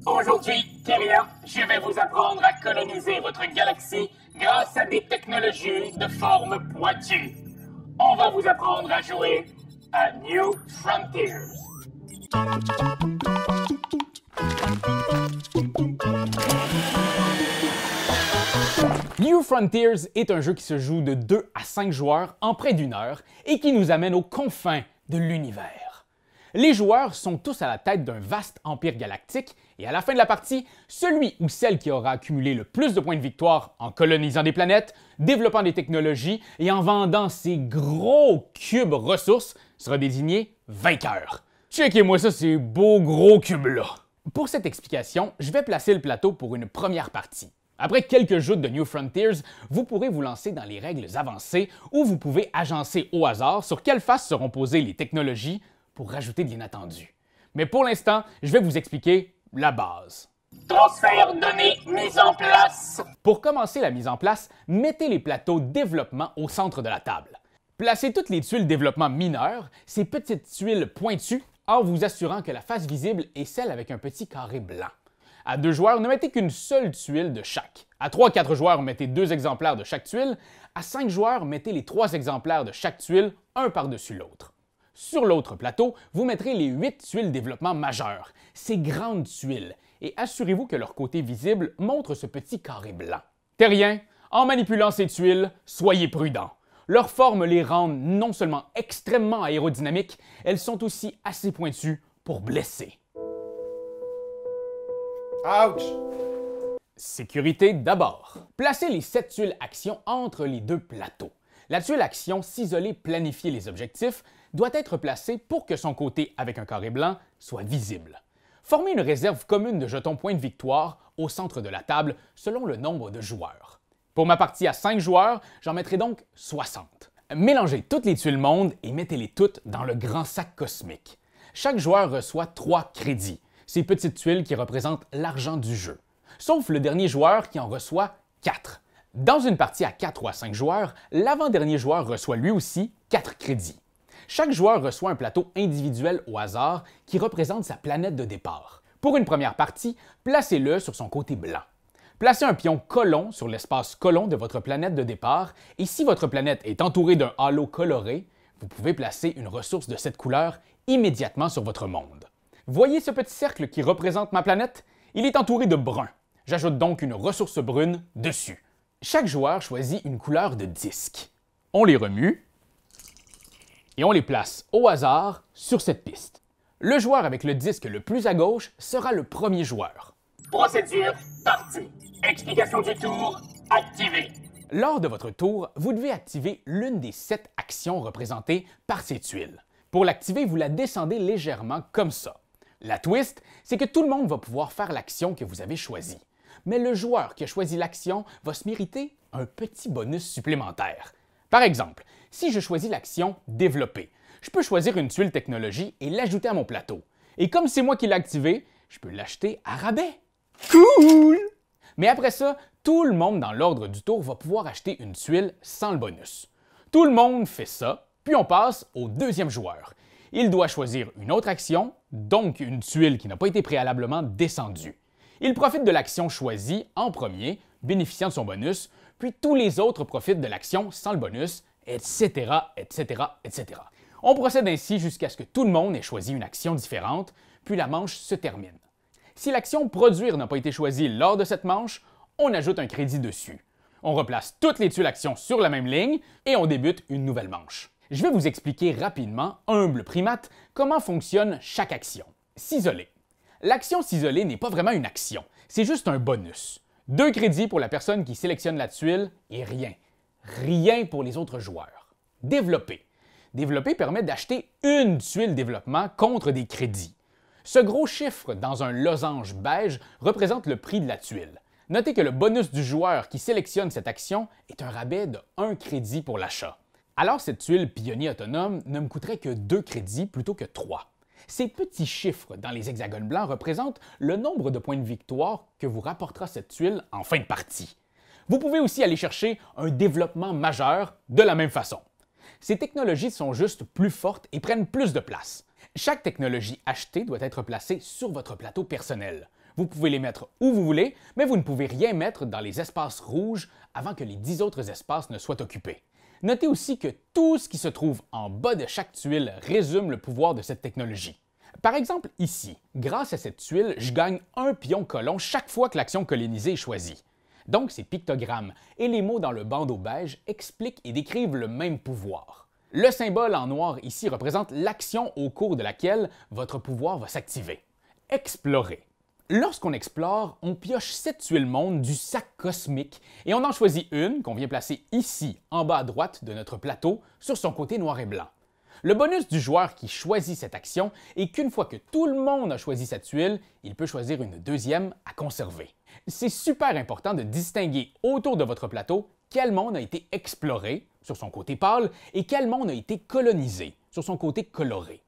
Aujourd'hui, Kyrian, je vais vous apprendre à coloniser votre galaxie grâce à des technologies de forme pointue. On va vous apprendre à jouer à New Frontiers. New Frontiers est un jeu qui se joue de 2 à 5 joueurs en près d'une heure et qui nous amène aux confins de l'univers. Les joueurs sont tous à la tête d'un vaste empire galactique et à la fin de la partie, celui ou celle qui aura accumulé le plus de points de victoire en colonisant des planètes, développant des technologies et en vendant ses gros cubes ressources sera désigné vainqueur. Checkez-moi ça, ces beaux gros cubes-là! Pour cette explication, je vais placer le plateau pour une première partie. Après quelques joutes de New Frontiers, vous pourrez vous lancer dans les règles avancées où vous pouvez agencer au hasard sur quelle face seront posées les technologies pour rajouter de l'inattendu. Mais pour l'instant, je vais vous expliquer la base. Transfert données mise en place. Pour commencer la mise en place, mettez les plateaux développement au centre de la table. Placez toutes les tuiles développement mineures, ces petites tuiles pointues, en vous assurant que la face visible est celle avec un petit carré blanc. À 2 joueurs, ne mettez qu'une seule tuile de chaque. À 3-4 joueurs, mettez 2 exemplaires de chaque tuile. À 5 joueurs, mettez les 3 exemplaires de chaque tuile, un par-dessus l'autre. Sur l'autre plateau, vous mettrez les 8 tuiles développement majeures, ces grandes tuiles, et assurez-vous que leur côté visible montre ce petit carré blanc. Terrien, en manipulant ces tuiles, soyez prudent. Leurs formes les rendent non seulement extrêmement aérodynamiques, elles sont aussi assez pointues pour blesser. Ouch! Sécurité d'abord. Placez les 7 tuiles action entre les 2 plateaux. La tuile action s'isoler planifier les objectifs doit être placée pour que son côté avec un carré blanc soit visible. Formez une réserve commune de jetons points de victoire au centre de la table selon le nombre de joueurs. Pour ma partie à 5 joueurs, j'en mettrai donc 60. Mélangez toutes les tuiles monde et mettez-les toutes dans le grand sac cosmique. Chaque joueur reçoit 3 crédits, ces petites tuiles qui représentent l'argent du jeu, sauf le dernier joueur qui en reçoit 4. Dans une partie à 4 ou à 5 joueurs, l'avant-dernier joueur reçoit lui aussi 4 crédits. Chaque joueur reçoit un plateau individuel au hasard qui représente sa planète de départ. Pour une première partie, placez-le sur son côté blanc. Placez un pion colon sur l'espace colon de votre planète de départ et si votre planète est entourée d'un halo coloré, vous pouvez placer une ressource de cette couleur immédiatement sur votre monde. Voyez ce petit cercle qui représente ma planète? Il est entouré de brun. J'ajoute donc une ressource brune dessus. Chaque joueur choisit une couleur de disque. On les remue et on les place au hasard sur cette piste. Le joueur avec le disque le plus à gauche sera le premier joueur. Procédure partie. Explication du tour activée. Lors de votre tour, vous devez activer l'une des 7 actions représentées par ces tuiles. Pour l'activer, vous la descendez légèrement comme ça. La twist, c'est que tout le monde va pouvoir faire l'action que vous avez choisie. Mais le joueur qui a choisi l'action va se mériter un petit bonus supplémentaire. Par exemple, si je choisis l'action « Développer », je peux choisir une tuile technologie et l'ajouter à mon plateau. Et comme c'est moi qui l'ai activé, je peux l'acheter à rabais. Cool! Mais après ça, tout le monde dans l'ordre du tour va pouvoir acheter une tuile sans le bonus. Tout le monde fait ça, puis on passe au deuxième joueur. Il doit choisir une autre action, donc une tuile qui n'a pas été préalablement descendue. Il profite de l'action choisie en premier, bénéficiant de son bonus, puis tous les autres profitent de l'action sans le bonus, etc., etc., etc. On procède ainsi jusqu'à ce que tout le monde ait choisi une action différente, puis la manche se termine. Si l'action produire n'a pas été choisie lors de cette manche, on ajoute un crédit dessus. On replace toutes les tuiles actions sur la même ligne et on débute une nouvelle manche. Je vais vous expliquer rapidement, humble primate, comment fonctionne chaque action. S'isoler. L'action s'isoler n'est pas vraiment une action, c'est juste un bonus. 2 crédits pour la personne qui sélectionne la tuile et rien. Rien pour les autres joueurs. Développer. Développer permet d'acheter une tuile développement contre des crédits. Ce gros chiffre dans un losange beige représente le prix de la tuile. Notez que le bonus du joueur qui sélectionne cette action est un rabais de 1 crédit pour l'achat. Alors cette tuile pionnier autonome ne me coûterait que 2 crédits plutôt que 3. Ces petits chiffres dans les hexagones blancs représentent le nombre de points de victoire que vous rapportera cette tuile en fin de partie. Vous pouvez aussi aller chercher un développement majeur de la même façon. Ces technologies sont juste plus fortes et prennent plus de place. Chaque technologie achetée doit être placée sur votre plateau personnel. Vous pouvez les mettre où vous voulez, mais vous ne pouvez rien mettre dans les espaces rouges avant que les 10 autres espaces ne soient occupés. Notez aussi que tout ce qui se trouve en bas de chaque tuile résume le pouvoir de cette technologie. Par exemple, ici, grâce à cette tuile, je gagne un pion colon chaque fois que l'action colonisée est choisie. Donc, ces pictogrammes et les mots dans le bandeau beige expliquent et décrivent le même pouvoir. Le symbole en noir ici représente l'action au cours de laquelle votre pouvoir va s'activer. Explorer. Lorsqu'on explore, on pioche 7 tuiles monde du sac cosmique et on en choisit une qu'on vient placer ici, en bas à droite de notre plateau, sur son côté noir et blanc. Le bonus du joueur qui choisit cette action est qu'une fois que tout le monde a choisi sa tuile, il peut choisir une deuxième à conserver. C'est super important de distinguer autour de votre plateau quel monde a été exploré, sur son côté pâle, et quel monde a été colonisé, sur son côté coloré.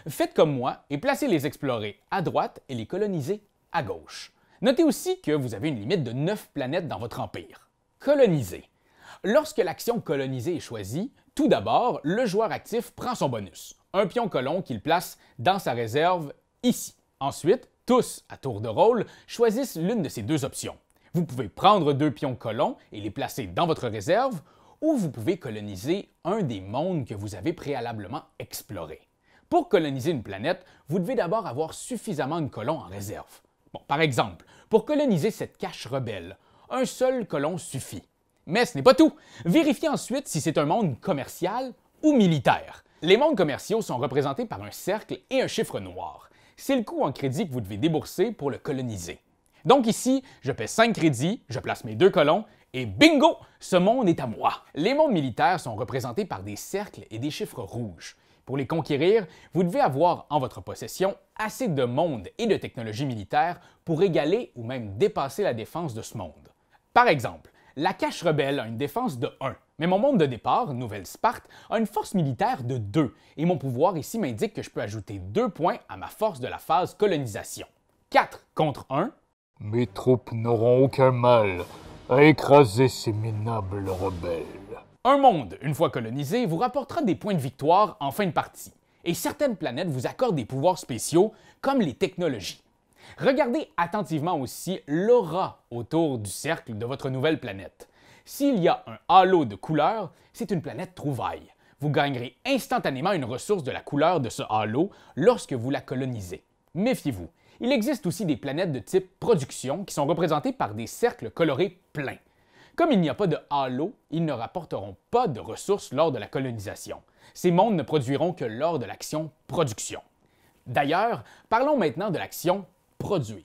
Faites comme moi et placez les explorés à droite et les colonisés à gauche. Notez aussi que vous avez une limite de 9 planètes dans votre empire. Coloniser. Lorsque l'action coloniser est choisie, tout d'abord, le joueur actif prend son bonus, un pion colon qu'il place dans sa réserve ici. Ensuite, tous, à tour de rôle, choisissent l'une de ces deux options. Vous pouvez prendre 2 pions colons et les placer dans votre réserve, ou vous pouvez coloniser un des mondes que vous avez préalablement explorés. Pour coloniser une planète, vous devez d'abord avoir suffisamment de colons en réserve. Bon, par exemple, pour coloniser cette cache rebelle, un seul colon suffit. Mais ce n'est pas tout. Vérifiez ensuite si c'est un monde commercial ou militaire. Les mondes commerciaux sont représentés par un cercle et un chiffre noir. C'est le coût en crédit que vous devez débourser pour le coloniser. Donc ici, je paie 5 crédits, je place mes 2 colons, et bingo, ce monde est à moi. Les mondes militaires sont représentés par des cercles et des chiffres rouges. Pour les conquérir, vous devez avoir en votre possession assez de mondes et de technologies militaires pour égaler ou même dépasser la défense de ce monde. Par exemple, la cache rebelle a une défense de 1, mais mon monde de départ, Nouvelle Sparte, a une force militaire de 2, et mon pouvoir ici m'indique que je peux ajouter 2 points à ma force de la phase colonisation. 4 contre 1. Mes troupes n'auront aucun mal à écraser ces minables rebelles. Un monde, une fois colonisé, vous rapportera des points de victoire en fin de partie, et certaines planètes vous accordent des pouvoirs spéciaux, comme les technologies. Regardez attentivement aussi l'aura autour du cercle de votre nouvelle planète. S'il y a un halo de couleur, c'est une planète trouvaille. Vous gagnerez instantanément une ressource de la couleur de ce halo lorsque vous la colonisez. Méfiez-vous, il existe aussi des planètes de type production qui sont représentées par des cercles colorés pleins. Comme il n'y a pas de halo, ils ne rapporteront pas de ressources lors de la colonisation. Ces mondes ne produiront que lors de l'action production. D'ailleurs, parlons maintenant de l'action produire.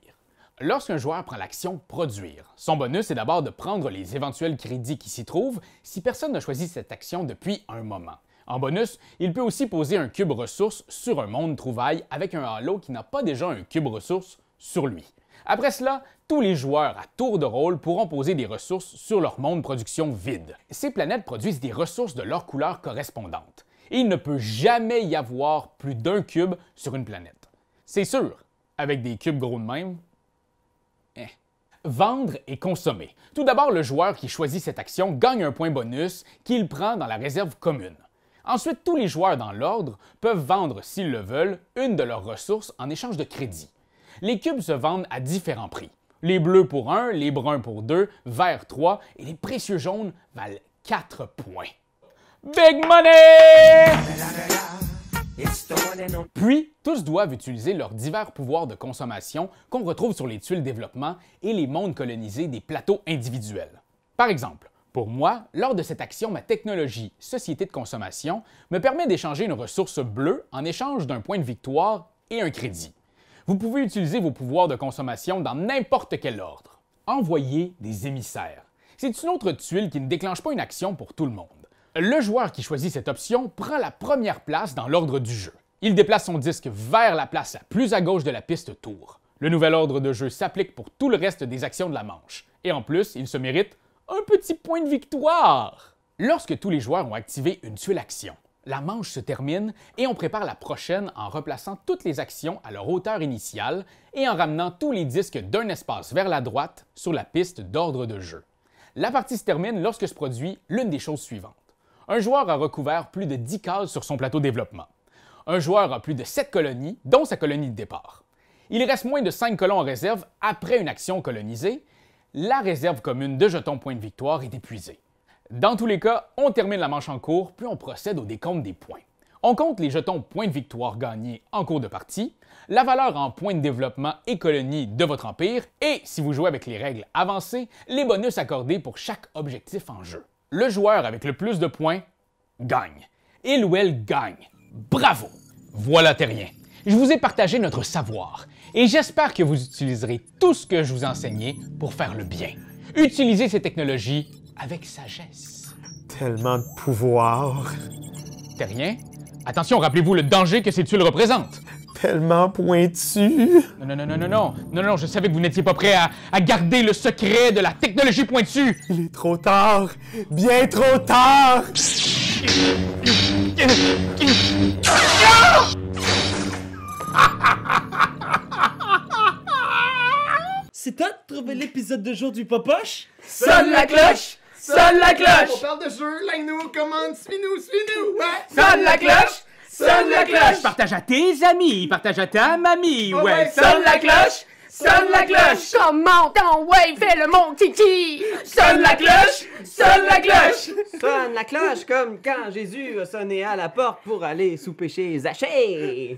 Lorsqu'un joueur prend l'action produire, son bonus est d'abord de prendre les éventuels crédits qui s'y trouvent si personne n'a choisi cette action depuis un moment. En bonus, il peut aussi poser un cube ressource sur un monde trouvaille avec un halo qui n'a pas déjà un cube ressource sur lui. Après cela, tous les joueurs à tour de rôle pourront poser des ressources sur leur monde production vide. Ces planètes produisent des ressources de leur couleur correspondante. Et il ne peut jamais y avoir plus d'un cube sur une planète. C'est sûr, avec des cubes gros de même, Vendre et consommer. Tout d'abord, le joueur qui choisit cette action gagne un point bonus qu'il prend dans la réserve commune. Ensuite, tous les joueurs dans l'ordre peuvent vendre, s'ils le veulent, une de leurs ressources en échange de crédit. Les cubes se vendent à différents prix. Les bleus pour 1, les bruns pour 2, verts 3 et les précieux jaunes valent 4 points. Big money! Puis, tous doivent utiliser leurs divers pouvoirs de consommation qu'on retrouve sur les tuiles développement et les mondes colonisés des plateaux individuels. Par exemple, pour moi, lors de cette action, ma technologie Société de consommation me permet d'échanger une ressource bleue en échange d'un point de victoire et un crédit. Vous pouvez utiliser vos pouvoirs de consommation dans n'importe quel ordre. Envoyer des émissaires. C'est une autre tuile qui ne déclenche pas une action pour tout le monde. Le joueur qui choisit cette option prend la première place dans l'ordre du jeu. Il déplace son disque vers la place la plus à gauche de la piste tour. Le nouvel ordre de jeu s'applique pour tout le reste des actions de la manche. Et en plus, il se mérite un petit point de victoire! Lorsque tous les joueurs ont activé une tuile action, la manche se termine et on prépare la prochaine en replaçant toutes les actions à leur hauteur initiale et en ramenant tous les disques d'un espace vers la droite sur la piste d'ordre de jeu. La partie se termine lorsque se produit l'une des choses suivantes. Un joueur a recouvert plus de 10 cases sur son plateau développement. un joueur a plus de 7 colonies, dont sa colonie de départ. Il reste moins de 5 colons en réserve après une action colonisée. La réserve commune de jetons points de victoire est épuisée. Dans tous les cas, on termine la manche en cours, puis on procède au décompte des points. On compte les jetons points de victoire gagnés en cours de partie, la valeur en points de développement et colonies de votre empire, et, si vous jouez avec les règles avancées, les bonus accordés pour chaque objectif en jeu. Le joueur avec le plus de points gagne. Il ou elle gagne. Bravo! Voilà Terrien. Je vous ai partagé notre savoir, et j'espère que vous utiliserez tout ce que je vous ai enseigné pour faire le bien. Utilisez ces technologies avec sagesse. Tellement de pouvoir. Terrien, attention, rappelez-vous le danger que ces tuiles représentent. Tellement pointu. Non, je savais que vous n'étiez pas prêt à garder le secret de la technologie pointue. Il est trop tard. Bien trop tard. C'est toi de trouver l'épisode de jour du Popoche? Sonne la cloche! Sonne la cloche! On parle de jeu, like-nous, commande, suis-nous, ouais! Sonne la cloche! Sonne la cloche! Partage à tes amis, partage à ta mamie, ouais. Sonne la cloche! Sonne la cloche! Commente en wave, fais le mon titi! Sonne la cloche! Sonne la cloche! Sonne la cloche comme quand Jésus a sonné à la porte pour aller souper chez Zachée!